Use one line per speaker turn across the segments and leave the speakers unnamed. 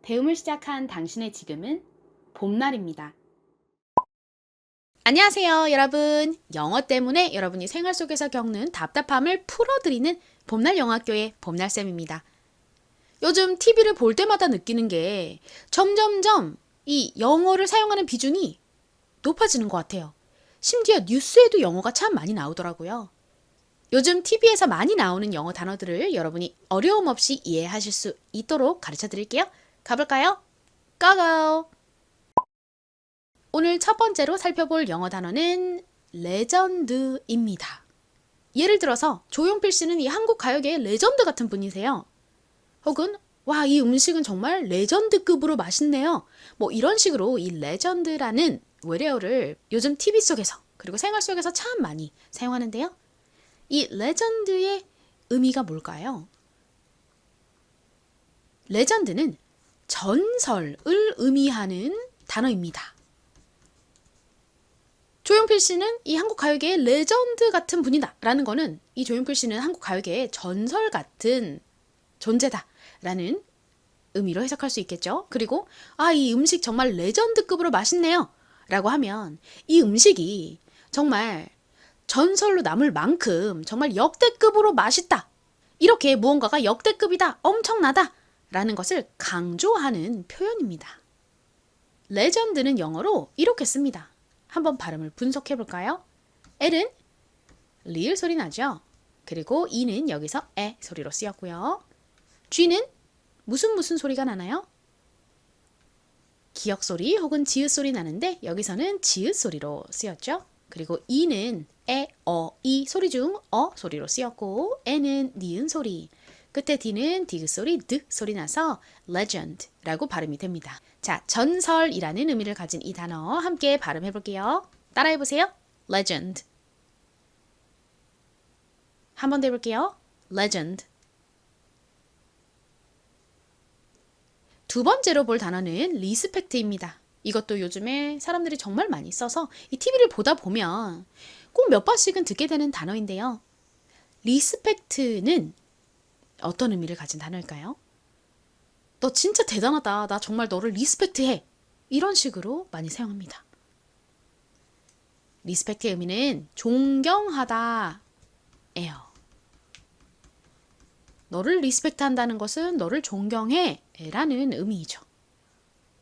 배움을 시작한 당신의 지금은 봄날입니다. 안녕하세요, 여러분. 영어 때문에 여러분이 생활 속에서 겪는 답답함을 풀어드리는 봄날 영어학교의 봄날쌤입니다. 요즘 TV를 볼 때마다 느끼는 게 점점점 이 영어를 사용하는 비중이 높아지는 것 같아요. 심지어 뉴스에도 영어가 참 많이 나오더라고요. 요즘 TV에서 많이 나오는 영어 단어들을 여러분이 어려움 없이 이해하실 수 있도록 가르쳐 드릴게요. 가볼까요? 고고! 오늘 첫 번째로 살펴볼 영어 단어는 레전드입니다. 예를 들어서 조용필 씨는 이 한국 가요계의 레전드 같은 분이세요. 혹은 와, 이 음식은 정말 레전드급으로 맛있네요. 뭐 이런 식으로 이 레전드라는 외래어를 요즘 TV 속에서 그리고 생활 속에서 참 많이 사용하는데요. 이 레전드의 의미가 뭘까요? 레전드는 전설을 의미하는 단어입니다. 조용필 씨는 이 한국 가요계의 레전드 같은 분이다 라는 거는 이 조용필 씨는 한국 가요계의 전설 같은 존재다 라는 의미로 해석할 수 있겠죠. 그리고 이 음식 정말 레전드급으로 맛있네요 라고 하면 이 음식이 정말 전설로 남을 만큼 정말 역대급으로 맛있다, 이렇게 무언가가 역대급이다, 엄청나다 라는 것을 강조하는 표현입니다. 레전드는 영어로 이렇게 씁니다. 한번 발음을 분석해 볼까요? L은 리을 소리 나죠? 그리고 E는 여기서 에 소리로 쓰였고요. G는 무슨 소리가 나나요? 기역 소리 혹은 지읒 소리 나는데 여기서는 지읒 소리로 쓰였죠? 그리고 E는 에, 이 소리 중 소리로 쓰였고 N은 니은 소리, 끝에 D는 디귿 소리, 드 소리 나서 legend라고 발음이 됩니다. 자, 전설이라는 의미를 가진 이 단어 함께 발음해 볼게요. 따라해 보세요. legend. 한 번 더 해볼게요. legend. 두 번째로 볼 단어는 리스펙트입니다. 이것도 요즘에 사람들이 정말 많이 써서 이 TV를 보다 보면 꼭 몇 번씩은 듣게 되는 단어인데요. 리스펙트는 어떤 의미를 가진 단어일까요? 너 진짜 대단하다. 나 정말 너를 리스펙트해. 이런 식으로 많이 사용합니다. 리스펙트의 의미는 존경하다 예요. 너를 리스펙트한다는 것은 너를 존경해 라는 의미이죠.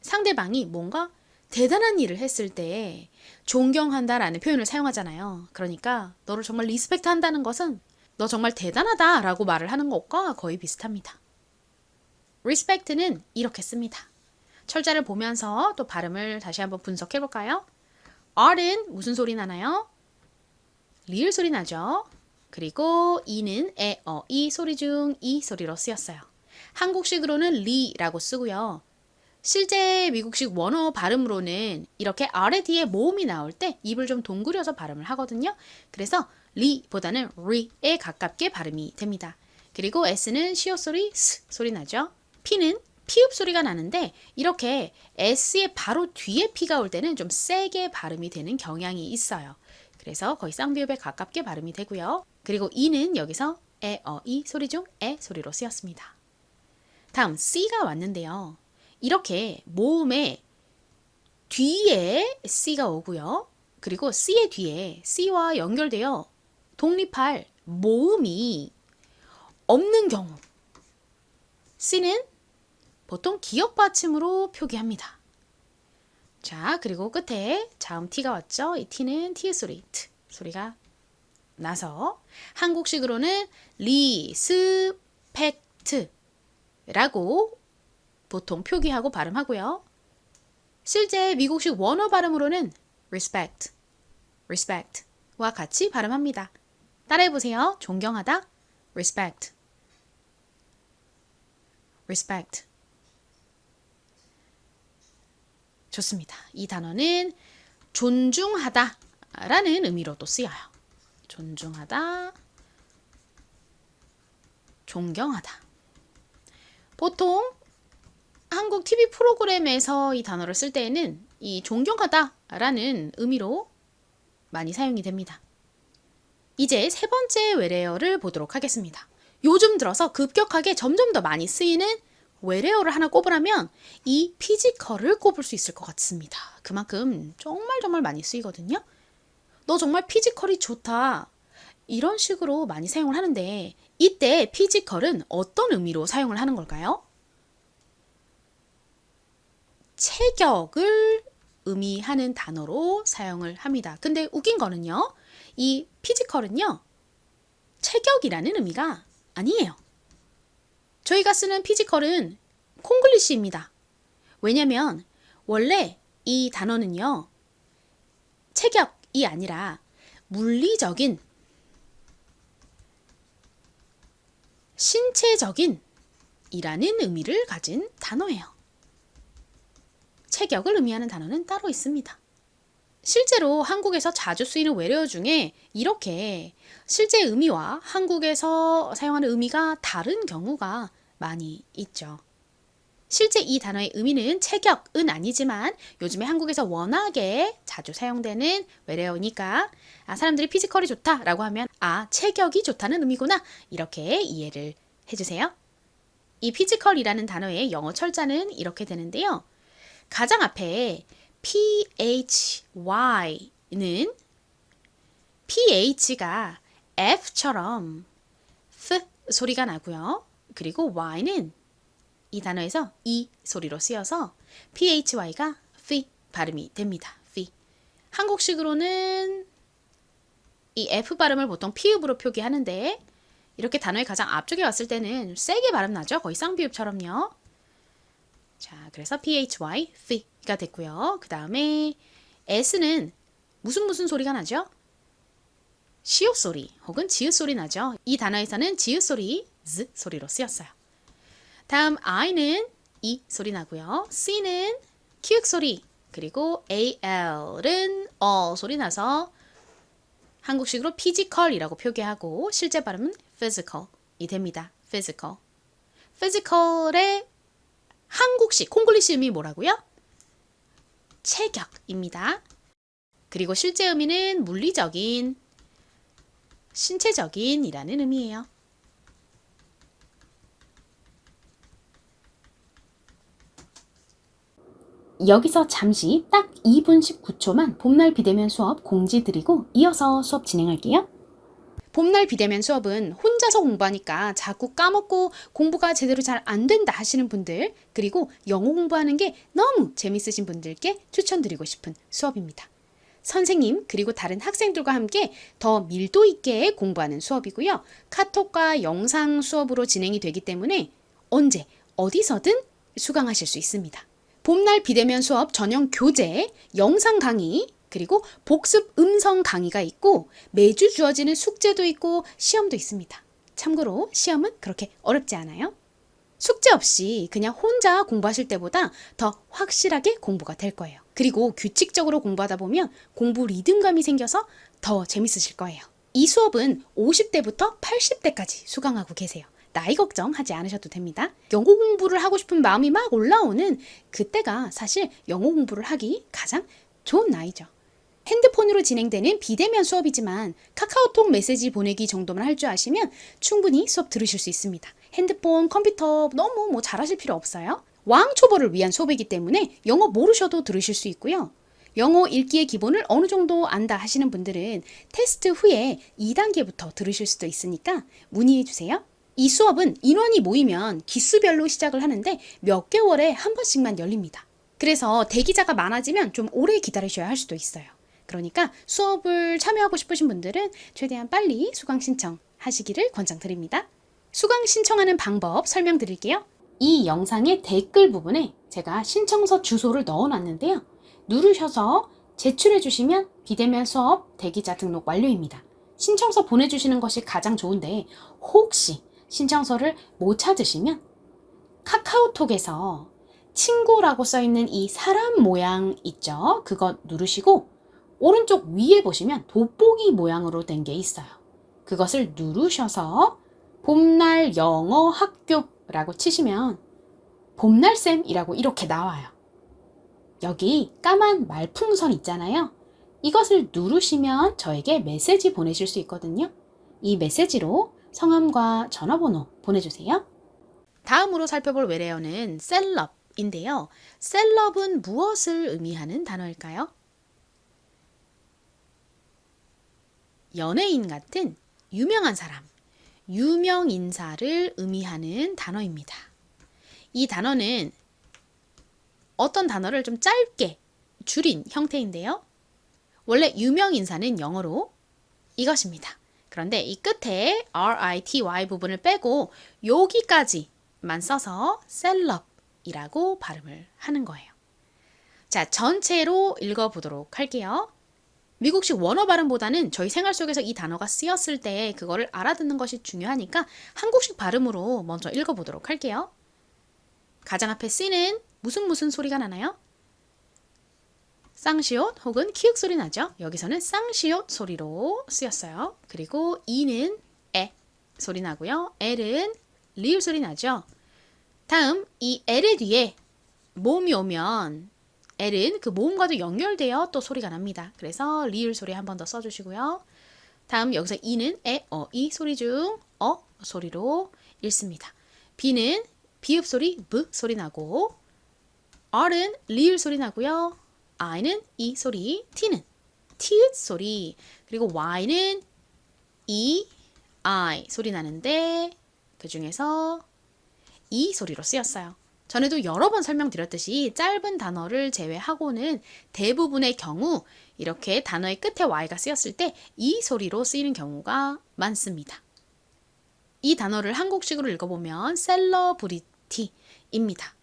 상대방이 뭔가 대단한 일을 했을 때 존경한다라는 표현을 사용하잖아요. 그러니까 너를 정말 리스펙트한다는 것은 너 정말 대단하다 라고 말을 하는 것과 거의 비슷합니다. respect는 이렇게 씁니다. 철자를 보면서 또 발음을 다시 한번 분석해 볼까요? R은 무슨 소리 나나요? 리을 소리 나죠? 그리고 E는 에, 이 소리 중 이 소리로 쓰였어요. 한국식으로는 리라고 쓰고요. 실제 미국식 원어 발음으로는 이렇게 R의 뒤에 모음이 나올 때 입을 좀 동그려서 발음을 하거든요. 그래서 리보다는 리에 가깝게 발음이 됩니다. 그리고 S는 시옷 소리, 스 소리 나죠. P는 피읍 소리가 나는데 이렇게 S의 바로 뒤에 P가 올 때는 좀 세게 발음이 되는 경향이 있어요. 그래서 거의 쌍비읍에 가깝게 발음이 되고요. 그리고 E는 여기서 에, 이 소리 중 에 소리로 쓰였습니다. 다음 C가 왔는데요. 이렇게 모음의 뒤에 C가 오고요. 그리고 C의 뒤에 C와 연결되어 독립할 모음이 없는 경우 C는 보통 기역 받침으로 표기합니다. 자, 그리고 끝에 자음 T가 왔죠. 이 T는 T 소리, T 소리가 나서 한국식으로는 리스펙트라고 보통 표기하고 발음하고요. 실제 미국식 원어 발음으로는 respect, respect와 같이 발음합니다. 따라해보세요. 존경하다, respect, respect. 좋습니다. 이 단어는 존중하다 라는 의미로도 쓰여요. 존중하다, 존경하다. 보통 한국 TV 프로그램에서 이 단어를 쓸 때에는 이 존경하다 라는 의미로 많이 사용이 됩니다. 이제 세 번째 외래어를 보도록 하겠습니다. 요즘 들어서 급격하게 점점 더 많이 쓰이는 외래어를 하나 꼽으라면 이 피지컬을 꼽을 수 있을 것 같습니다. 그만큼 정말 많이 쓰이거든요. 너 정말 피지컬이 좋다. 이런 식으로 많이 사용을 하는데 이때 피지컬은 어떤 의미로 사용을 하는 걸까요? 체격을 의미하는 단어로 사용을 합니다. 근데 웃긴 거는요. 이 피지컬은요. 체격이라는 의미가 아니에요. 저희가 쓰는 피지컬은 콩글리시입니다. 왜냐면 원래 이 단어는요. 체격이 아니라 물리적인, 신체적인 이라는 의미를 가진 단어예요. 체격을 의미하는 단어는 따로 있습니다. 실제로 한국에서 자주 쓰이는 외래어 중에 이렇게 실제 의미와 한국에서 사용하는 의미가 다른 경우가 많이 있죠. 실제 이 단어의 의미는 체격은 아니지만 요즘에 한국에서 워낙에 자주 사용되는 외래어니까 사람들이 피지컬이 좋다라고 하면 체격이 좋다는 의미구나 이렇게 이해를 해주세요. 이 피지컬이라는 단어의 영어 철자는 이렇게 되는데요. 가장 앞에 PHY는 PH가 F처럼 F 소리가 나고요. 그리고 Y는 이 단어에서 E 소리로 쓰여서 PHY가 F 발음이 됩니다. F. 한국식으로는 이 F 발음을 보통 피읍으로 표기하는데 이렇게 단어의 가장 앞쪽에 왔을 때는 세게 발음 나죠. 거의 쌍비읍처럼요. 자, 그래서 PHY, F가 됐고요. 그 다음에 S는 무슨 소리가 나죠? 시옷 소리 혹은 지읒 소리 나죠. 이 단어에서는 지읒 소리, Z 소리로 쓰였어요. 다음 I는 E 소리 나고요. C는 키읔 소리, 그리고 AL은 소리 나서 한국식으로 피지컬이라고 표기하고 실제 발음은 physical이 됩니다. physical. physical의 한국식, 콩글리시 의미 뭐라고요? 체격입니다. 그리고 실제 의미는 물리적인, 신체적인 이라는 의미예요. 여기서 잠시 딱 2분 19초만 봄날 비대면 수업 공지 드리고 이어서 수업 진행할게요. 봄날 비대면 수업은 혼자서 공부하니까 자꾸 까먹고 공부가 제대로 잘 안 된다 하시는 분들, 그리고 영어 공부하는 게 너무 재밌으신 분들께 추천드리고 싶은 수업입니다. 선생님 그리고 다른 학생들과 함께 더 밀도 있게 공부하는 수업이고요. 카톡과 영상 수업으로 진행이 되기 때문에 언제 어디서든 수강하실 수 있습니다. 봄날 비대면 수업 전용 교재, 영상 강의, 그리고 복습 음성 강의가 있고 매주 주어지는 숙제도 있고 시험도 있습니다. 참고로 시험은 그렇게 어렵지 않아요. 숙제 없이 그냥 혼자 공부하실 때보다 더 확실하게 공부가 될 거예요. 그리고 규칙적으로 공부하다 보면 공부 리듬감이 생겨서 더 재밌으실 거예요. 이 수업은 50대부터 80대까지 수강하고 계세요. 나이 걱정하지 않으셔도 됩니다. 영어 공부를 하고 싶은 마음이 막 올라오는 그때가 사실 영어 공부를 하기 가장 좋은 나이죠. 핸드폰으로 진행되는 비대면 수업이지만 카카오톡 메시지 보내기 정도만 할 줄 아시면 충분히 수업 들으실 수 있습니다. 핸드폰, 컴퓨터 너무 잘하실 필요 없어요. 왕초보를 위한 수업이기 때문에 영어 모르셔도 들으실 수 있고요. 영어 읽기의 기본을 어느 정도 안다 하시는 분들은 테스트 후에 2단계부터 들으실 수도 있으니까 문의해 주세요. 이 수업은 인원이 모이면 기수별로 시작을 하는데 몇 개월에 한 번씩만 열립니다. 그래서 대기자가 많아지면 좀 오래 기다리셔야 할 수도 있어요. 그러니까 수업을 참여하고 싶으신 분들은 최대한 빨리 수강 신청하시기를 권장드립니다. 수강 신청하는 방법 설명드릴게요. 이 영상의 댓글 부분에 제가 신청서 주소를 넣어놨는데요. 누르셔서 제출해 주시면 비대면 수업 대기자 등록 완료입니다. 신청서 보내주시는 것이 가장 좋은데 혹시 신청서를 못 찾으시면 카카오톡에서 친구라고 써있는 이 사람 모양 있죠? 그거 누르시고 오른쪽 위에 보시면 돋보기 모양으로 된 게 있어요. 그것을 누르셔서 봄날 영어 학교라고 치시면 봄날쌤이라고 이렇게 나와요. 여기 까만 말풍선 있잖아요. 이것을 누르시면 저에게 메시지 보내실 수 있거든요. 이 메시지로 성함과 전화번호 보내주세요. 다음으로 살펴볼 외래어는 셀럽인데요. 셀럽은 무엇을 의미하는 단어일까요? 연예인 같은 유명한 사람, 유명 인사를 의미하는 단어입니다. 이 단어는 어떤 단어를 좀 짧게 줄인 형태인데요. 원래 유명 인사는 영어로 이것입니다. 그런데 이 끝에 RITY 부분을 빼고 여기까지만 써서 셀럽이라고 발음을 하는 거예요. 자, 전체로 읽어보도록 할게요. 미국식 원어 발음보다는 저희 생활 속에서 이 단어가 쓰였을 때 그거를 알아듣는 것이 중요하니까 한국식 발음으로 먼저 읽어보도록 할게요. 가장 앞에 C는 무슨 소리가 나나요? 쌍시옷 혹은 키읔 소리 나죠? 여기서는 쌍시옷 소리로 쓰였어요. 그리고 E는 에 소리 나고요. L은 리을 소리 나죠? 다음 이 L의 뒤에 모음이 오면 L은 그 모음과도 연결되어 또 소리가 납니다. 그래서 리을 소리 한 번 더 써주시고요. 다음 여기서 E는 에, 이 소리 중 소리로 읽습니다. B는 비읍 소리, 브 소리 나고 R은 리을 소리 나고요. I는 이 소리, T는 티읕 소리, 그리고 Y는 이, I 소리 나는데 그 중에서 이 소리로 쓰였어요. 전에도 여러 번 설명드렸듯이 짧은 단어를 제외하고는 대부분의 경우 이렇게 단어의 끝에 Y가 쓰였을 때 이 소리로 쓰이는 경우가 많습니다. 이 단어를 한국식으로 읽어보면 셀러브리티입니다.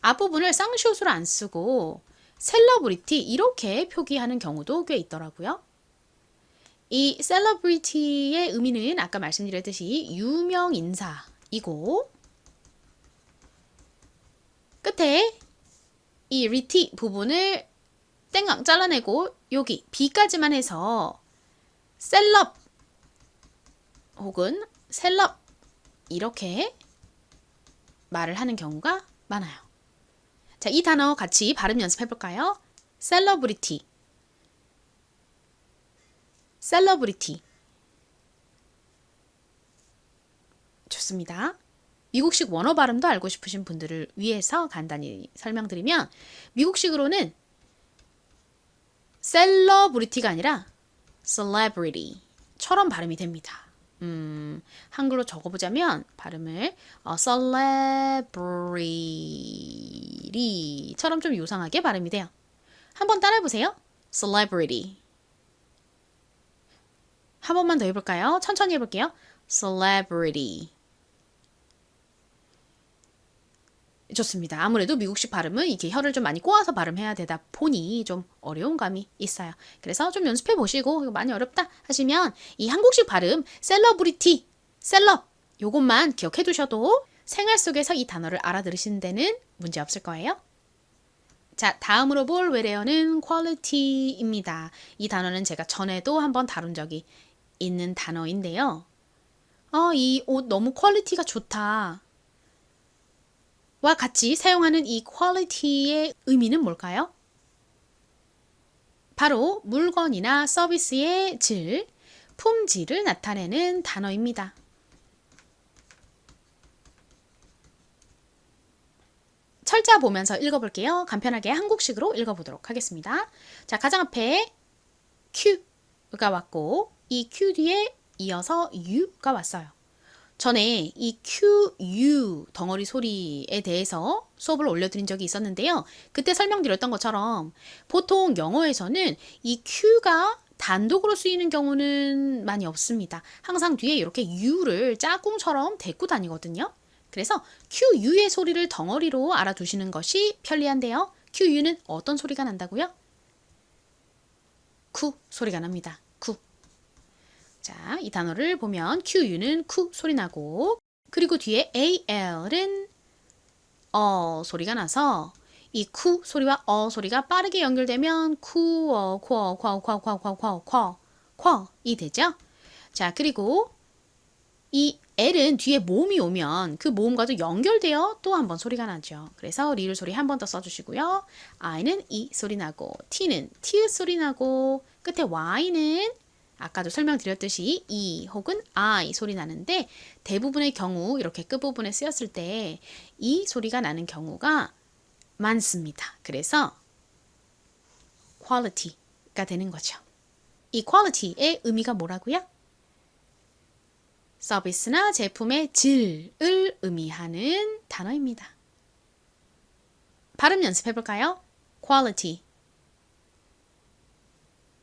앞부분을 쌍시옷으로 안 쓰고 셀러브리티 이렇게 표기하는 경우도 꽤 있더라고요. 이 셀러브리티의 의미는 아까 말씀드렸듯이 유명 인사이고 끝에 이 리티 부분을 땡강 잘라내고 여기 B까지만 해서 셀럽 혹은 셀럽 이렇게 말을 하는 경우가 많아요. 자, 이 단어 같이 발음 연습해 볼까요? 셀러브리티, 셀러브리티. 좋습니다. 미국식 원어 발음도 알고 싶으신 분들을 위해서 간단히 설명드리면 미국식으로는 셀러브리티가 아니라 celebrity처럼 발음이 됩니다. 한글로 적어보자면 발음을 celebrity처럼 좀 요상하게 발음이 돼요. 한번 따라해보세요. celebrity. 한 번만 더 해볼까요? 천천히 해볼게요. celebrity. 좋습니다. 아무래도 미국식 발음은 이렇게 혀를 좀 많이 꼬아서 발음해야 되다 보니 좀 어려운 감이 있어요. 그래서 좀 연습해 보시고 이거 많이 어렵다 하시면 이 한국식 발음 셀러브리티, 셀럽 요것만 기억해 두셔도 생활 속에서 이 단어를 알아들으시는 데는 문제 없을 거예요. 자, 다음으로 볼 외래어는 quality입니다. 이 단어는 제가 전에도 한번 다룬 적이 있는 단어인데요. 이 옷 너무 퀄리티가 좋다. 와 같이 사용하는 이 quality의 의미는 뭘까요? 바로 물건이나 서비스의 질, 품질을 나타내는 단어입니다. 철자 보면서 읽어볼게요. 간편하게 한국식으로 읽어보도록 하겠습니다. 자, 가장 앞에 Q가 왔고 이 Q 뒤에 이어서 U가 왔어요. 전에 이 Q, U 덩어리 소리에 대해서 수업을 올려드린 적이 있었는데요. 그때 설명드렸던 것처럼 보통 영어에서는 이 Q가 단독으로 쓰이는 경우는 많이 없습니다. 항상 뒤에 이렇게 U를 짝꿍처럼 데리고 다니거든요. 그래서 Q, U의 소리를 덩어리로 알아두시는 것이 편리한데요. Q, U는 어떤 소리가 난다고요? 쿠 소리가 납니다. 쿠. 자, 이 단어를 보면 QU는 쿠 소리 나고 그리고 뒤에 AL은 소리가 나서 이 쿠 소리와 소리가 빠르게 연결되면 쿠어, 쿼이 되죠? 자, 그리고 이 L은 뒤에 모음이 오면 그 모음과도 연결되어 또 한 번 소리가 나죠. 그래서 리을 소리 한 번 더 써주시고요. I는 이 소리 나고 T는 티 소리 나고 끝에 Y는 아까도 설명드렸듯이 E 혹은 I 소리 나는데 대부분의 경우 이렇게 끝부분에 쓰였을 때 이 소리가 나는 경우가 많습니다. 그래서 quality가 되는 거죠. 이 quality의 의미가 뭐라고요? 서비스나 제품의 질을 의미하는 단어입니다. 발음 연습해 볼까요? quality,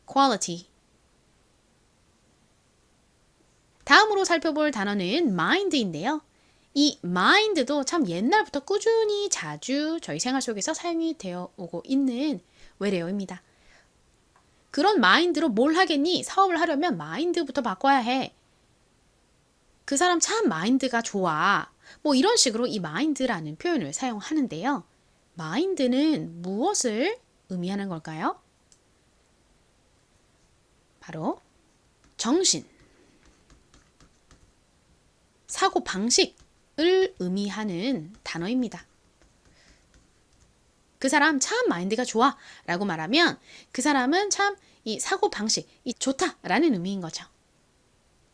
quality. 다음으로 살펴볼 단어는 mind인데요. 이 mind도 참 옛날부터 꾸준히 자주 저희 생활 속에서 사용이 되어 오고 있는 외래어입니다. 그런 마인드로 뭘 하겠니? 사업을 하려면 마인드부터 바꿔야 해. 그 사람 참 마인드가 좋아. 뭐 이런 식으로 이 마인드라는 표현을 사용하는데요. 마인드는 무엇을 의미하는 걸까요? 바로 정신, 사고 방식을 의미하는 단어입니다. 그 사람 참 마인드가 좋아 라고 말하면 그 사람은 참 이 사고 방식이 좋다라는 의미인 거죠.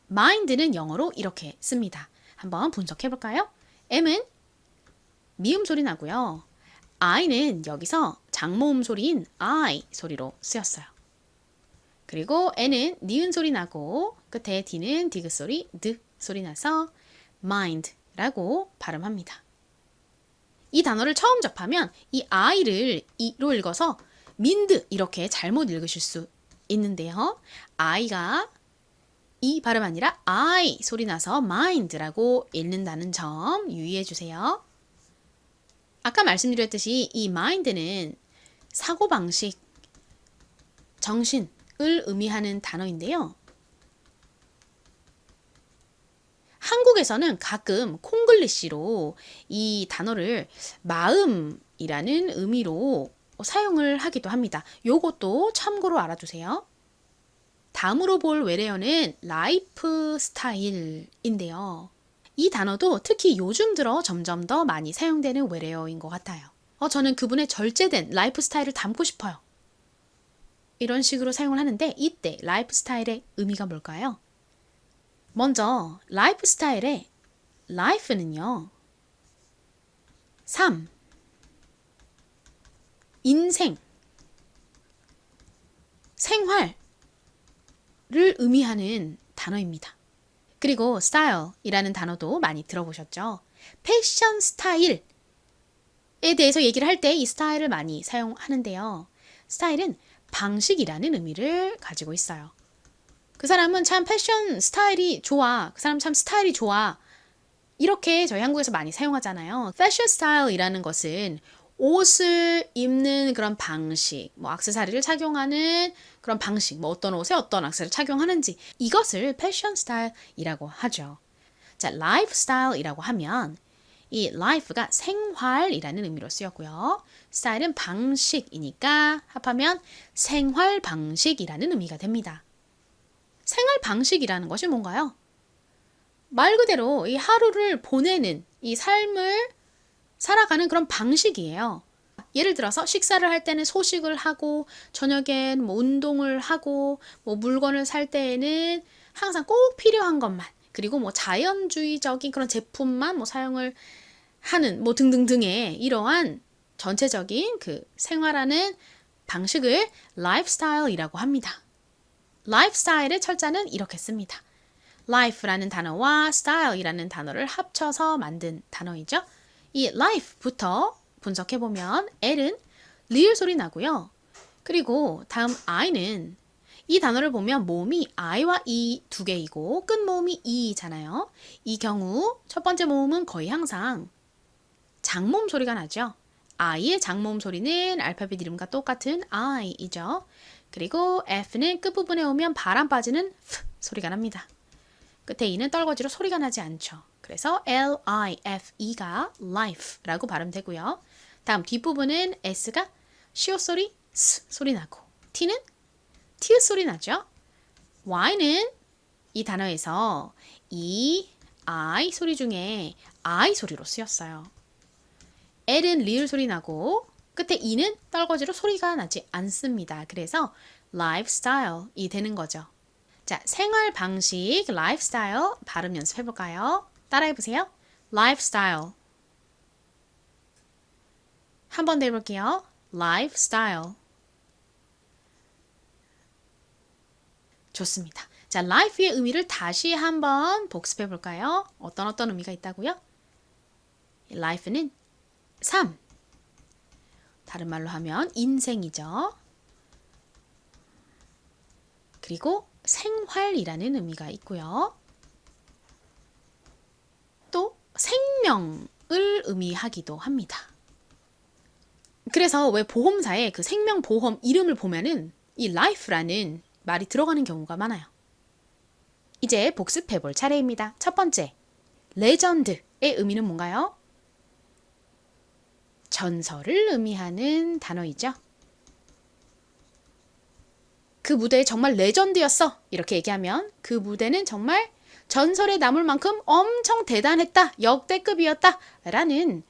mind는 영어로 이렇게 씁니다. 한번 분석해 볼까요? M은 미음 소리 나고요. I는 여기서 장모음 소리인 I 소리로 쓰였어요. 그리고 N은 니은 소리 나고 끝에 D는 디귿 소리, 드 소리 나서 mind라고 발음합니다. 이 단어를 처음 접하면 이 I를 E로 읽어서 mind 이렇게 잘못 읽으실 수 있는데요. I가 이 발음 아니라 I 소리 나서 mind라고 읽는다는 점 유의해 주세요. 아까 말씀드렸듯이 이 mind는 사고방식, 정신을 의미하는 단어인데요. 한국에서는 가끔 콩글리시로 이 단어를 마음이라는 의미로 사용을 하기도 합니다. 요것도 참고로 알아두세요. 다음으로 볼 외래어는 라이프 스타일인데요. 이 단어도 특히 요즘 들어 점점 더 많이 사용되는 외래어인 것 같아요. 저는 그분의 절제된 라이프 스타일을 담고 싶어요. 이런 식으로 사용을 하는데 이때 라이프 스타일의 의미가 뭘까요? 먼저 라이프 스타일의 life는요. 삶, 인생, 생활을 의미하는 단어입니다. 그리고 style이라는 단어도 많이 들어보셨죠? 패션 스타일에 대해서 얘기를 할 때 이 스타일을 많이 사용하는데요. 스타일은 방식이라는 의미를 가지고 있어요. 그 사람은 참 패션 스타일이 좋아. 그 사람 참 스타일이 좋아. 이렇게 저희 한국에서 많이 사용하잖아요. 패션 스타일이라는 것은 옷을 입는 그런 방식, 뭐 액세서리를 착용하는 그런 방식, 뭐 어떤 옷에 어떤 액세서리를 착용하는지 이것을 패션 스타일이라고 하죠. 자, 라이프 스타일이라고 하면 이 life가 생활이라는 의미로 쓰였고요. 스타일은 방식이니까 합하면 생활 방식이라는 의미가 됩니다. 생활 방식이라는 것이 뭔가요? 말 그대로 이 하루를 보내는 이 삶을 살아가는 그런 방식이에요. 예를 들어서 식사를 할 때는 소식을 하고 저녁엔 뭐 운동을 하고 뭐 물건을 살 때에는 항상 꼭 필요한 것만 그리고 뭐 자연주의적인 그런 제품만 뭐 사용을 하는 뭐 등등등의 이러한 전체적인 그 생활하는 방식을 라이프스타일이라고 합니다. 라이프스타일의 철자는 이렇게 씁니다. life라는 단어와 style이라는 단어를 합쳐서 만든 단어이죠. 이 life부터 분석해보면 L은 리을 소리 나고요. 그리고 다음 I는 이 단어를 보면 모음이 I와 E 두 개이고 끝모음이 E잖아요. 이 경우 첫 번째 모음은 거의 항상 장모음 소리가 나죠. I의 장모음 소리는 알파벳 이름과 똑같은 I이죠. 그리고 F는 끝부분에 오면 바람 빠지는 F 소리가 납니다. 끝에 E는 떨거지로 소리가 나지 않죠. 그래서 L-I-F-E가 life라고 발음되고요. 다음 뒷부분은 S가 시옷 소리, S 소리 나고 T는 T 소리 나죠. Y는 이 단어에서 E, I 소리 중에 I 소리로 쓰였어요. L은 리을 소리 나고 끝에 E는 떨거지로 소리가 나지 않습니다. 그래서 lifestyle이 되는 거죠. 자, 생활 방식, lifestyle 발음 연습해 볼까요? 따라해 보세요. lifestyle. 한 번 더 해볼게요. lifestyle. 좋습니다. 자, life의 의미를 다시 한번 복습해 볼까요? 어떤 의미가 있다고요? life는 삶. 다른 말로 하면 인생이죠. 그리고 생활이라는 의미가 있고요. 또 생명을 의미하기도 합니다. 그래서 왜 보험사에 그 생명보험 이름을 보면은 이 life라는 말이 들어가는 경우가 많아요. 이제 복습해 볼 차례입니다. 첫 번째, 레전드의 의미는 뭔가요? 전설을 의미하는 단어이죠. 그 무대 정말 레전드였어. 이렇게 얘기하면 그 무대는 정말 전설에 남을 만큼 엄청 대단했다. 역대급이었다. 라는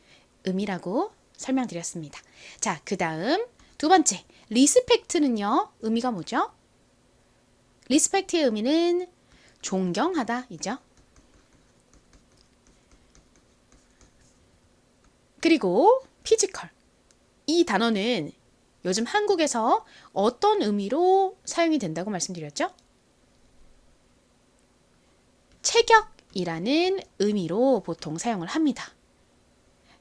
의미라고 설명드렸습니다. 자, 그 다음 두 번째, 리스펙트는요. 의미가 뭐죠? 리스펙트의 의미는 존경하다 이죠. 그리고 피지컬. 이 단어는 요즘 한국에서 어떤 의미로 사용이 된다고 말씀드렸죠? 체격이라는 의미로 보통 사용을 합니다.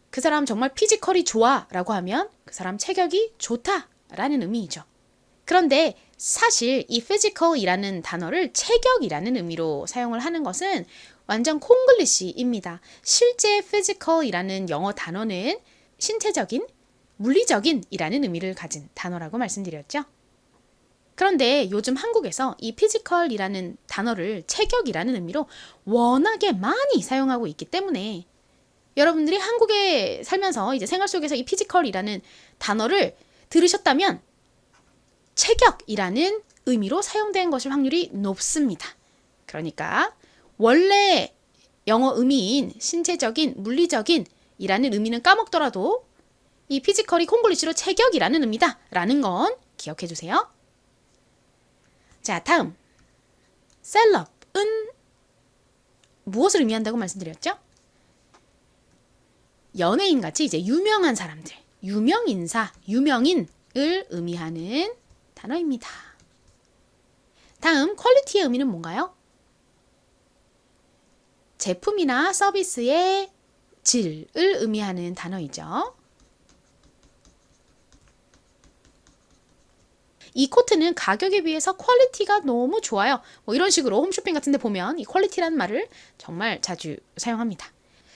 그 사람 정말 피지컬이 좋아 라고 하면 그 사람 체격이 좋다 라는 의미이죠. 그런데 사실 이 physical이라는 단어를 체격이라는 의미로 사용을 하는 것은 완전 콩글리시입니다. 실제 physical이라는 영어 단어는 신체적인, 물리적인 이라는 의미를 가진 단어라고 말씀드렸죠. 그런데 요즘 한국에서 이 physical이라는 단어를 체격이라는 의미로 워낙에 많이 사용하고 있기 때문에 여러분들이 한국에 살면서 이제 생활 속에서 이 physical이라는 단어를 들으셨다면 체격이라는 의미로 사용된 것일 확률이 높습니다. 그러니까 원래 영어 의미인 신체적인, 물리적인 이라는 의미는 까먹더라도 이 피지컬이 콩글리시로 체격이라는 의미다 라는 건 기억해 주세요. 자, 다음 셀럽은 무엇을 의미한다고 말씀드렸죠? 연예인같이 이제 유명한 사람들, 유명인사, 유명인을 의미하는 단어입니다. 다음 퀄리티의 의미는 뭔가요? 제품이나 서비스의 질을 의미하는 단어이죠. 이 코트는 가격에 비해서 퀄리티가 너무 좋아요. 뭐 이런 식으로 홈쇼핑 같은 데 보면 이 퀄리티라는 말을 정말 자주 사용합니다.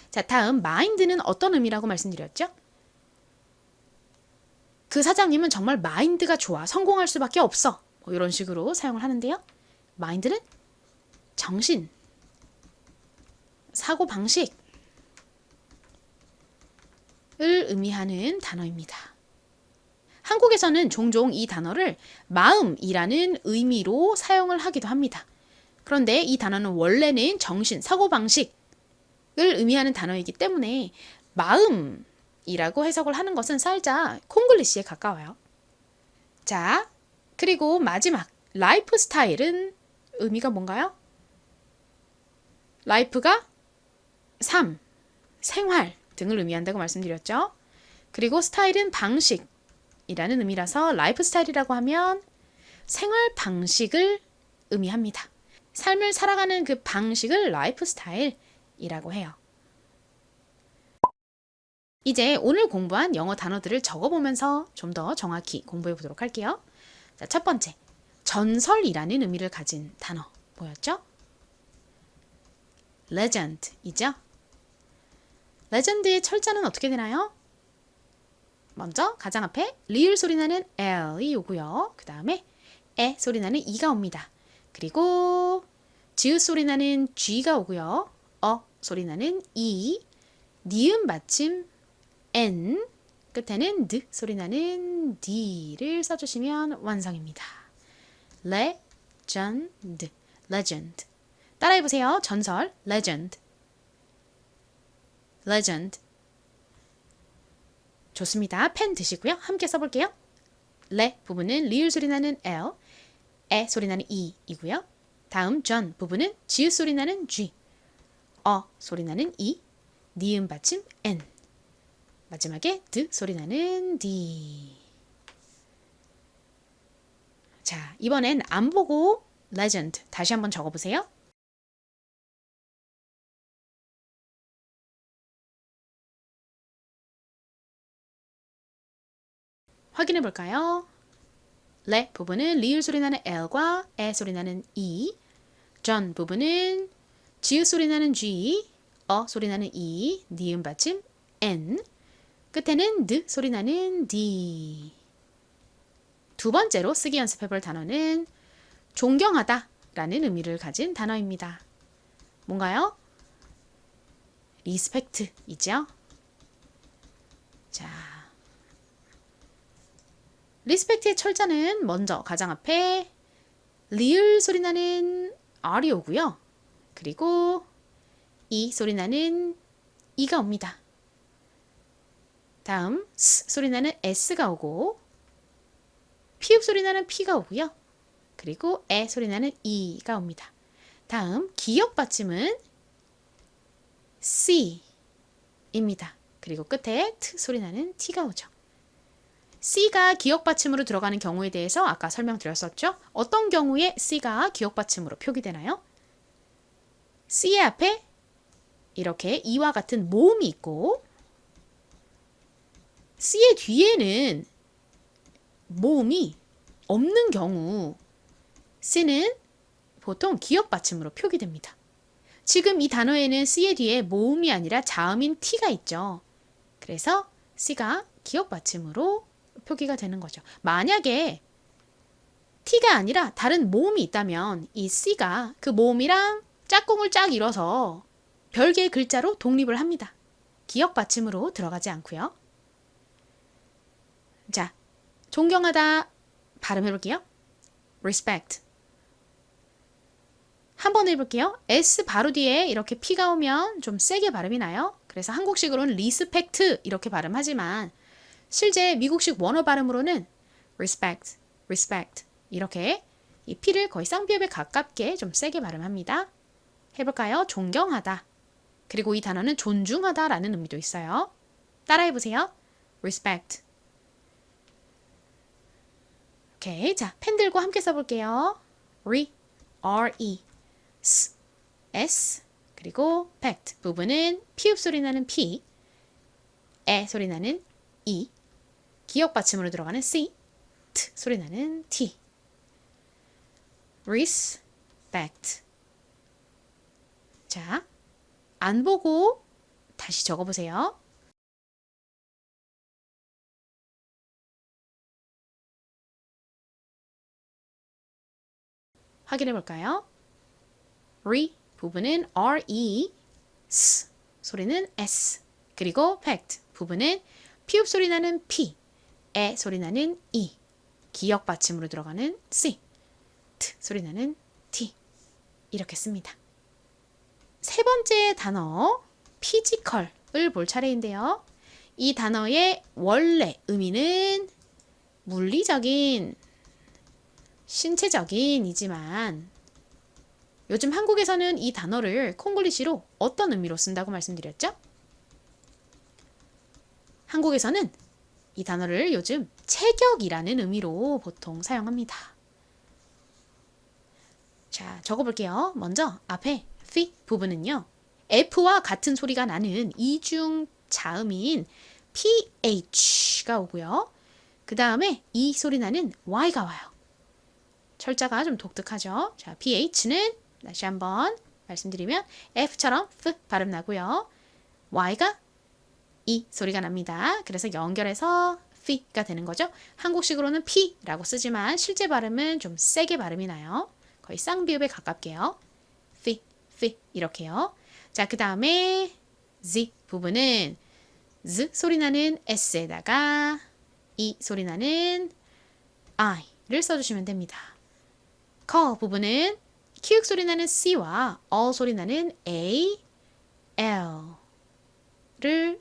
자, 다음 마인드는 어떤 의미라고 말씀드렸죠? 그 사장님은 정말 마인드가 좋아. 성공할 수밖에 없어. 뭐 이런 식으로 사용을 하는데요. 마인드는 정신, 사고방식을 의미하는 단어입니다. 한국에서는 종종 이 단어를 마음이라는 의미로 사용을 하기도 합니다. 그런데 이 단어는 원래는 정신, 사고방식을 의미하는 단어이기 때문에 마음이라고 해석을 하는 것은 살짝 콩글리시에 가까워요. 자, 그리고 마지막 라이프 스타일은 의미가 뭔가요? 라이프가 삶, 생활 등을 의미한다고 말씀드렸죠. 그리고 스타일은 방식이라는 의미라서 라이프 스타일이라고 하면 생활 방식을 의미합니다. 삶을 살아가는 그 방식을 라이프 스타일이라고 해요. 이제 오늘 공부한 영어 단어들을 적어보면서 좀 더 정확히 공부해 보도록 할게요. 자, 첫 번째, 전설이라는 의미를 가진 단어 뭐였죠? legend이죠? legend의 철자는 어떻게 되나요? 먼저 가장 앞에 리을 소리 나는 L이 오고요. 그 다음에 에 소리 나는 E가 옵니다. 그리고 지읒 소리 나는 G가 오고요. 어 소리 나는 E, 니은 받침 N, 끝에는 드 소리 나는 D를 써주시면 완성입니다. legend, legend. 따라해보세요. 전설, legend, legend. 좋습니다. 펜 드시고요. 함께 써볼게요. 레 부분은 리을 소리 나는 L, 에 소리 나는 E이고요. 다음 John 부분은 지읒 소리 나는 G, 소리 나는 E, 니은 받침 N, 마지막에 D 소리 나는 D. 자, 이번엔 안 보고 legend 다시 한번 적어보세요. 확인해 볼까요? 레 부분은 리을 소리 나는 L과 에 소리 나는 E, John 부분은 지읒 소리 나는 G, 소리 나는 E, 니은 받침 N, 끝에는 D 소리 나는 D. 두 번째로 쓰기 연습해 볼 단어는 존경하다 라는 의미를 가진 단어입니다. 뭔가요? 리스펙트 이죠? 자, 리스펙트의 철자는 먼저 가장 앞에 리을 소리 나는 R이 오고요. 그리고 E 소리 나는 E가 옵니다. 다음 S 소리 나는 S가 오고 피읍 소리 나는 P가 오고요. 그리고 에 소리 나는 E가 옵니다. 다음 기역 받침은 C입니다. 그리고 끝에 T 소리 나는 T가 오죠. C가 기역 받침으로 들어가는 경우에 대해서 아까 설명드렸었죠? 어떤 경우에 C가 기역 받침으로 표기되나요? C의 앞에 이렇게 이와 같은 모음이 있고 C의 뒤에는 모음이 없는 경우 C는 보통 기역 받침으로 표기됩니다. 지금 이 단어에는 C의 뒤에 모음이 아니라 자음인 T가 있죠. 그래서 C가 기역 받침으로 표기가 되는 거죠. 만약에 T가 아니라 다른 모음이 있다면 이 C가 그 모음이랑 짝꿍을 짝 이뤄서 별개의 글자로 독립을 합니다. 기역 받침으로 들어가지 않고요. 자, 존경하다 발음해 볼게요. respect. 한번 해볼게요. S 바로 뒤에 이렇게 P가 오면 좀 세게 발음이 나요. 그래서 한국식으로는 리스펙트 이렇게 발음하지만 실제 미국식 원어 발음으로는 respect, respect 이렇게 이 P를 거의 쌍비읍에 가깝게 좀 세게 발음합니다. 해볼까요? 존경하다. 그리고 이 단어는 존중하다라는 의미도 있어요. 따라해보세요. respect. 오케이, 자, 펜 들고 함께 써볼게요. R-E, S, 그리고 pact 부분은 피읍 소리 나는 P, 에 소리 나는 E, 기역 받침으로 들어가는 C, T 소리 나는 T. respect. 자, 안 보고 다시 적어보세요. 확인해 볼까요? 부분은 R-E, S 소리는 S, 그리고 pact 부분은 피읍 소리 나는 P, 에 소리 나는 E, 기역 받침으로 들어가는 C, T 소리 나는 T. 이렇게 씁니다. 세 번째 단어 physical을 볼 차례인데요. 이 단어의 원래 의미는 물리적인, 신체적인이지만 요즘 한국에서는 이 단어를 콩글리시로 어떤 의미로 쓴다고 말씀드렸죠? 한국에서는 이 단어를 요즘 체격이라는 의미로 보통 사용합니다. 자, 적어볼게요. 먼저 앞에 phi 부분은요. F와 같은 소리가 나는 이중 자음인 PH가 오고요. 그 다음에 이 소리 나는 Y가 와요. 철자가 좀 독특하죠. 자, PH는 다시 한번 말씀드리면 F처럼 F 발음 나고요. Y가 E 소리가 납니다. 그래서 연결해서 P가 되는 거죠. 한국식으로는 P라고 쓰지만 실제 발음은 좀 세게 발음이 나요. 거의 쌍비읍에 가깝게요. F 이렇게요. 자, 그 다음에 Z 부분은 Z 소리 나는 S에다가 E 소리 나는 I를 써주시면 됩니다. 커 부분은 키읔 소리 나는 C와 소리 나는 A, L를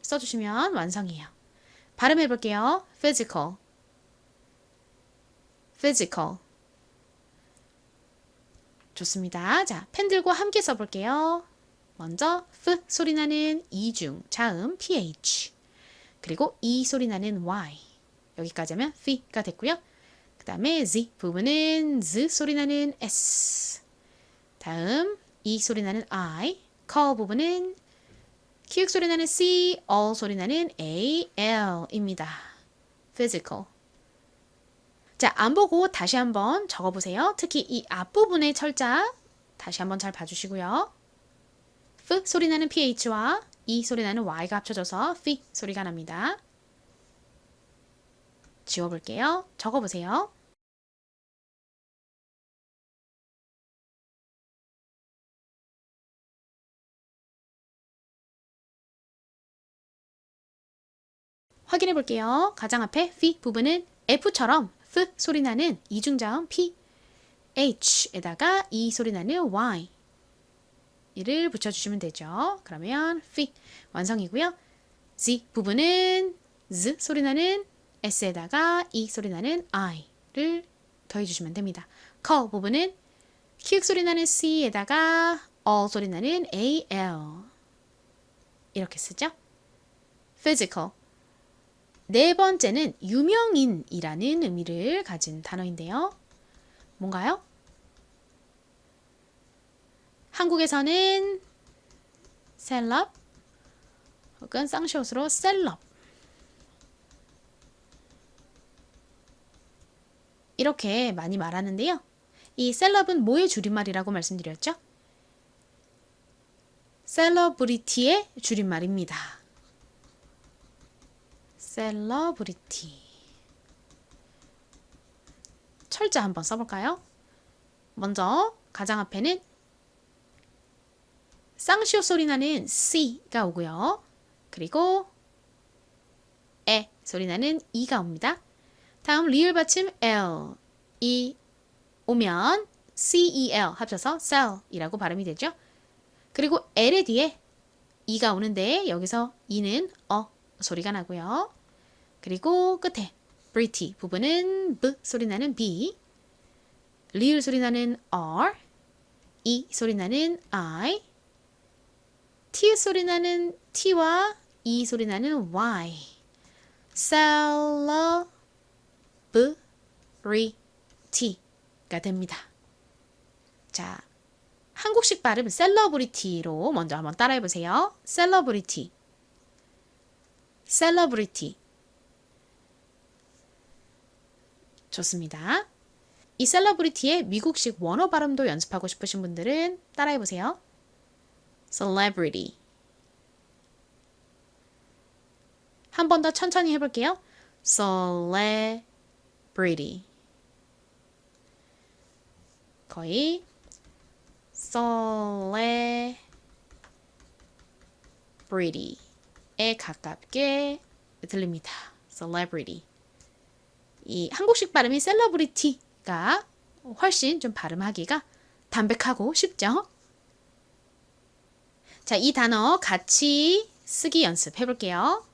써주시면 완성이에요. 발음해 볼게요. physical, physical. 좋습니다. 자, 펜 들고 함께 써볼게요. 먼저 F 소리 나는 이중 자음 PH 그리고 E 소리 나는 Y 여기까지 하면 F가 됐고요. 그 다음에 Z 부분은 Z 소리 나는 S 다음 E 소리 나는 I 커 부분은 키읔 소리 나는 C, all 소리 나는 A, L입니다. physical. 자, 안 보고 다시 한번 적어보세요. 특히 이 앞부분의 철자 다시 한번 잘 봐주시고요. F 소리 나는 PH와 E 소리 나는 Y가 합쳐져서 F 소리가 납니다. 지워볼게요. 적어보세요. 확인해 볼게요. 가장 앞에 F 부분은 F처럼 F 소리 나는 이중자음 P, H에다가 E 소리 나는 Y 이를 붙여주시면 되죠. 그러면 F 완성이고요. Z 부분은 Z 소리 나는 S에다가 E 소리 나는 I를 더해주시면 됩니다. 커 부분은 키읔 소리 나는 C에다가 all 소리 나는 AL 이렇게 쓰죠. physical. 네 번째는 유명인이라는 의미를 가진 단어인데요. 뭔가요? 한국에서는 셀럽 혹은 쌍시옷으로 셀럽 이렇게 많이 말하는데요. 이 셀럽은 뭐의 줄임말이라고 말씀드렸죠? 셀러브리티의 줄임말입니다. 셀러브리티. 철자 한번 써볼까요? 먼저 가장 앞에는 쌍시옷 소리 나는 C가 오고요. 그리고 에 소리 나는 E가 옵니다. 다음 리을 받침 L이 오면 CEL 합쳐서 cell이라고 발음이 되죠. 그리고 L의 뒤에 E가 오는데 여기서 E는 소리가 나고요. 그리고 끝에 pretty 부분은 B 소리 나는 B, 리을 소리 나는 R, E 소리 나는 I, T 소리 나는 T와 E 소리 나는 Y. celebrity가 됩니다. 자, 한국식 발음 celebrity로 먼저 한번 따라해 보세요. celebrity, celebrity. 좋습니다. 이 celebrity의 미국식 원어 발음도 연습하고 싶으신 분들은 따라해 보세요. celebrity. 한 번 더 천천히 해볼게요. celebrity. 거의 celebrity에 가깝게 들립니다. celebrity. 이 한국식 발음이 celebrity가 훨씬 좀 발음하기가 담백하고 쉽죠? 자, 이 단어 같이 쓰기 연습해 볼게요.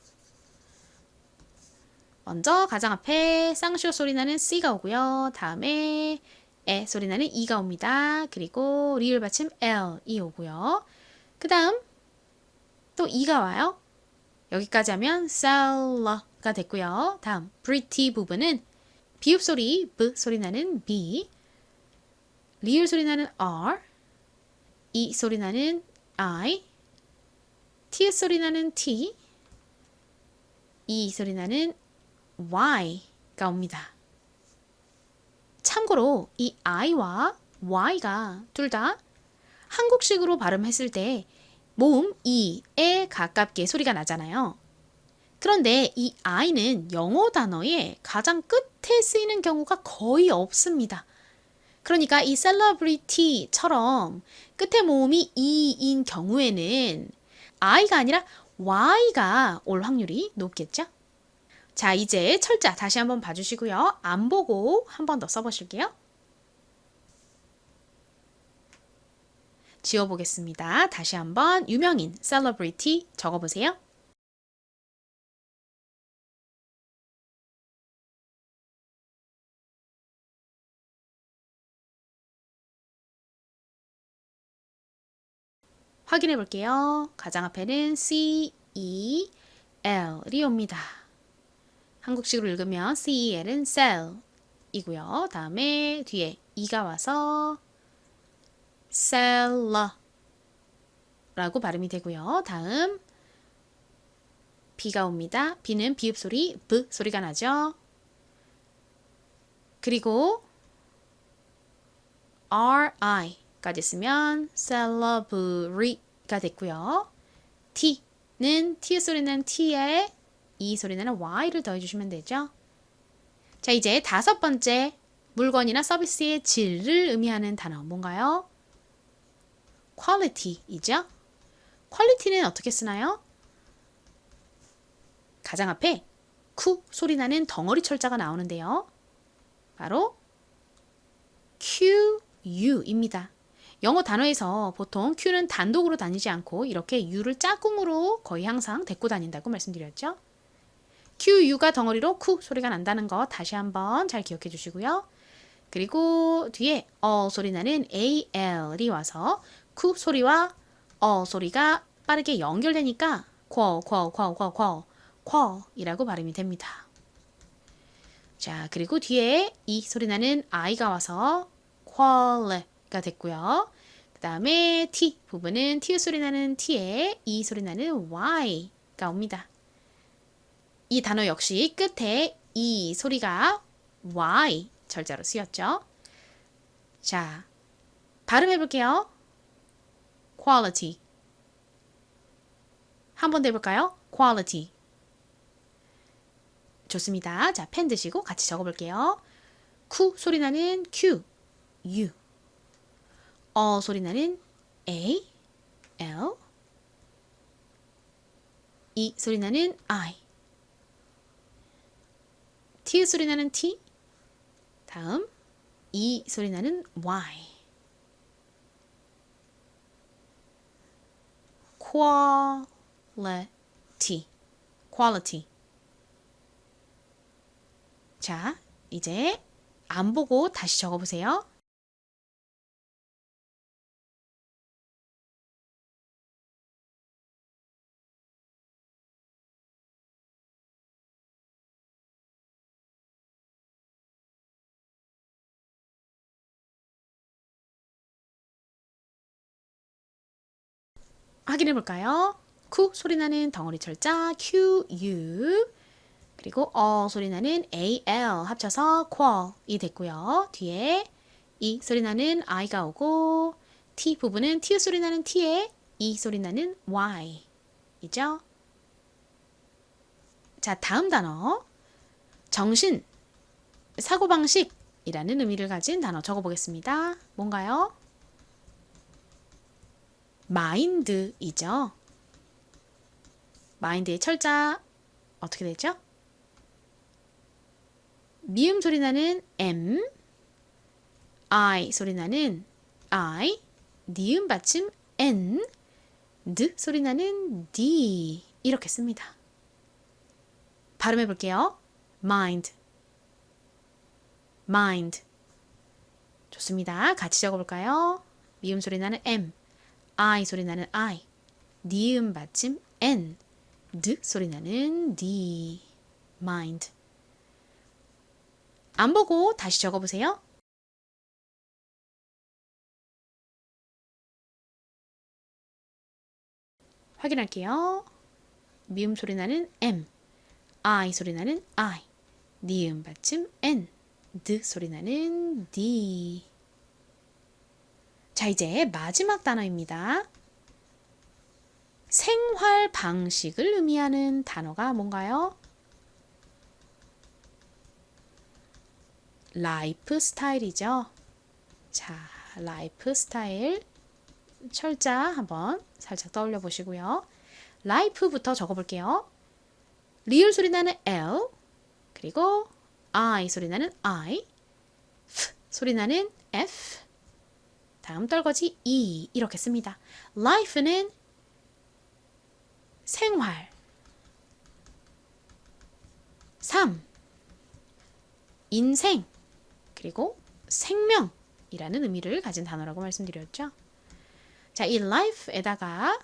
먼저 가장 앞에 쌍시옷 소리 나는 C가 오고요. 다음에 에 소리 나는 E가 옵니다. 그리고 리을 받침 L이 오고요. 그 다음 또 E가 와요. 여기까지 하면 seller가 됐고요. 다음 pretty 부분은 비읍 소리 B 소리 나는 B, 리을 소리 나는 R, E 소리 나는 I, T 소리 나는 T, E 소리 나는 Y가 옵니다. 참고로 이 I와 Y가 둘 다 한국식으로 발음했을 때 모음 E에 가깝게 소리가 나잖아요. 그런데 이 I는 영어 단어의 가장 끝에 쓰이는 경우가 거의 없습니다. 그러니까 이 celebrity처럼 끝에 모음이 E인 경우에는 I가 아니라 Y가 올 확률이 높겠죠? 자, 이제 철자 다시 한번 봐주시고요. 안 보고 한 번 더 써보실게요. 지워보겠습니다. 다시 한번 유명인, celebrity 적어보세요. 확인해 볼게요. 가장 앞에는 C, E, L이 옵니다. 한국식으로 읽으면 CEL은 cell 이고요. 다음에 뒤에 E가 와서 seller 라고 발음이 되고요. 다음 B가 옵니다. B는 비읍 소리, B 소리가 나죠. 그리고 RI까지 쓰면 celebrary가 됐고요. T는 T 소리 나는 T에 E 소리 나는 Y를 더해주시면 되죠. 자, 이제 다섯 번째 물건이나 서비스의 질을 의미하는 단어 뭔가요? quality이죠. quality는 어떻게 쓰나요? 가장 앞에 Q 소리 나는 덩어리 철자가 나오는데요. 바로 QU입니다. 영어 단어에서 보통 Q는 단독으로 다니지 않고 이렇게 U를 짝꿍으로 거의 항상 데리고 다닌다고 말씀드렸죠. QU가 덩어리로 Q 소리가 난다는 거 다시 한번 잘 기억해 주시고요. 그리고 뒤에 소리 나는 AL이 와서 Q 소리와 소리가 빠르게 연결되니까 쿼이라고 발음이 됩니다. 자, 그리고 뒤에 이 소리 나는 I가 와서 qual가 됐고요. 그 다음에 T 부분은 T 소리 나는 T에 E 소리 나는 Y가 옵니다. 이 단어 역시 끝에 E 소리가 Y 철자로 쓰였죠. 자, 발음해 볼게요. quality. 한 번 더 해볼까요? quality. 좋습니다. 자, 펜 드시고 같이 적어볼게요. Q 소리 나는 Q, U. 소리 나는 A, L. E 소리 나는 I. T 소리 나는 T. 다음 E 소리 나는 Y. quality. quality. 자, 이제 안 보고 다시 적어보세요. 확인해 볼까요? Q 소리 나는 덩어리 철자 Q, U. 그리고 소리 나는 A, L 합쳐서 qual이 됐고요. 뒤에 E 소리 나는 I가 오고 T 부분은 T 소리 나는 T에 E 소리 나는 Y 이죠? 자, 다음 단어 정신, 사고방식이라는 의미를 가진 단어 적어보겠습니다. 뭔가요? 마인드이죠. 마인드의 철자 어떻게 되죠? 미음 소리 나는 M, I 소리 나는 I, 니음 받침 N, D 소리 나는 D 이렇게 씁니다. 발음해 볼게요. mind, mind. 좋습니다. 같이 적어볼까요? 미음 소리 나는 M, I 소리 나는 I, 니음 받침 N, D 소리 나는 D, mind. 안 보고 다시 적어보세요. 확인할게요. 미음 소리 나는 M, I 소리 나는 I, 니음 받침 N, D 소리 나는 D. 자, 이제 마지막 단어입니다. 생활 방식을 의미하는 단어가 뭔가요? 라이프 스타일이죠. 자, 라이프 스타일 철자 한번 살짝 떠올려 보시고요. 라이프부터 적어볼게요. 리을 소리 나는 L, 그리고 I 소리 나는 I, F 소리 나는 F, 다음 떨거지 E 이렇게 씁니다. life는 생활, 삶, 인생, 그리고 생명이라는 의미를 가진 단어라고 말씀드렸죠. 자, 이 life에다가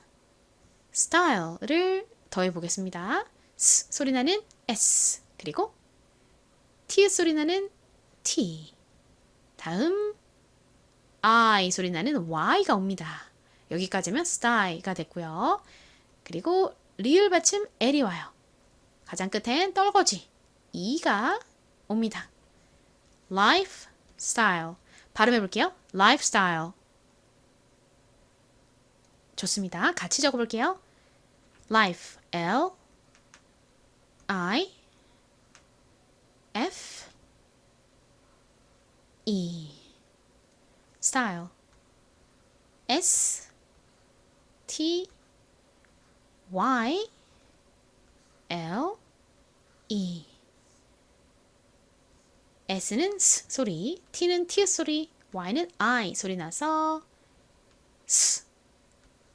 style를 더해 보겠습니다. S 소리 나는 S, 그리고 T 소리 나는 T. 다음 I 소리 나는 Y가 옵니다. 여기까지면 style가 됐고요. 그리고 리을 받침 L이 와요. 가장 끝엔 떨거지 E가 옵니다. lifestyle. 발음해 볼게요. lifestyle. 좋습니다. 같이 적어 볼게요. life, L, I, F, E. style, S, T, Y, L, E. S는 S 소리, T는 T 소리, Y는 I 소리 나서 S,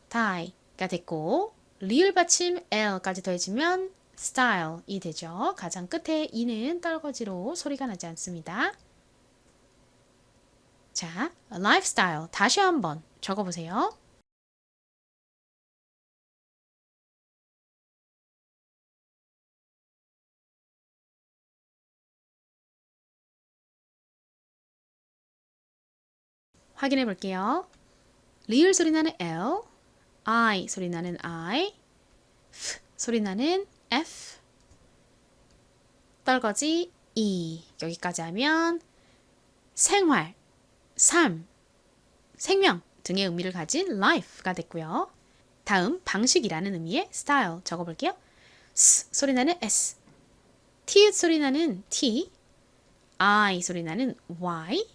die가 됐고, 리을 받침 L까지 더해지면 style이 되죠. 가장 끝에 E는 떨거지로 소리가 나지 않습니다. 자, lifestyle 다시 한번 적어보세요. 확인해 볼게요. 리을 소리 나는 L, I 소리 나는 I, F 소리 나는 F, 떨거지 E. 여기까지 하면 생활, 삶, 생명 등의 의미를 가진 life가 됐고요. 다음 방식이라는 의미의 style 적어볼게요. S 소리 나는 S, T 소리 나는 T, I 소리 나는 Y,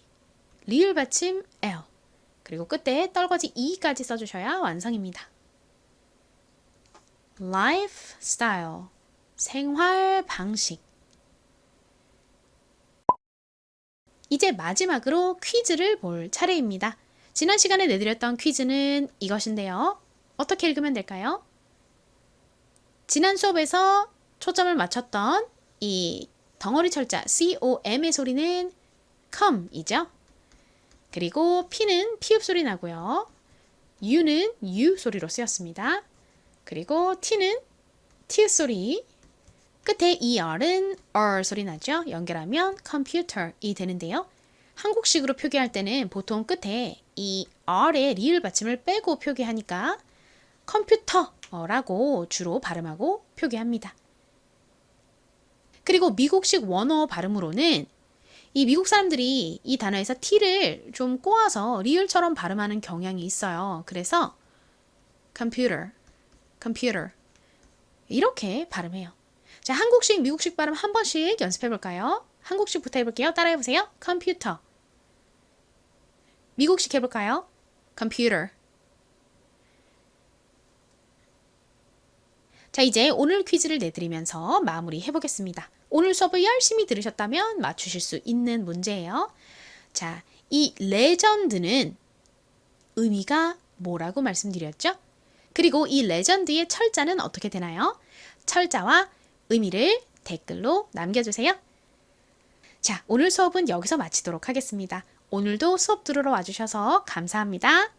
리을 받침 L, 그리고 끝에 떨거지 E까지 써주셔야 완성입니다. lifestyle, 생활 방식. 이제 마지막으로 퀴즈를 볼 차례입니다. 지난 시간에 내드렸던 퀴즈는 이것인데요. 어떻게 읽으면 될까요? 지난 수업에서 초점을 맞췄던 이 덩어리 철자 COM의 소리는 come이죠. 그리고 P는 피읍 소리 나고요. U는 U 소리로 쓰였습니다. 그리고 T는 T 소리, 끝에 ER은 R 소리 나죠. 연결하면 computer이 되는데요. 한국식으로 표기할 때는 보통 끝에 이 R의 리을 받침을 빼고 표기하니까 컴퓨터라고 주로 발음하고 표기합니다. 그리고 미국식 원어 발음으로는 이 미국 사람들이 이 단어에서 T를 좀 꼬아서 리을처럼 발음하는 경향이 있어요. 그래서 computer, computer 이렇게 발음해요. 자, 한국식, 미국식 발음 한 번씩 연습해 볼까요? 한국식부터 해볼게요. 따라해 보세요. 컴퓨터. 미국식 해볼까요? computer. 자, 이제 오늘 퀴즈를 내드리면서 마무리 해보겠습니다. 오늘 수업을 열심히 들으셨다면 맞추실 수 있는 문제예요. 자, 이 레전드는 의미가 뭐라고 말씀드렸죠? 그리고 이 레전드의 철자는 어떻게 되나요? 철자와 의미를 댓글로 남겨주세요. 자, 오늘 수업은 여기서 마치도록 하겠습니다. 오늘도 수업 들으러 와주셔서 감사합니다.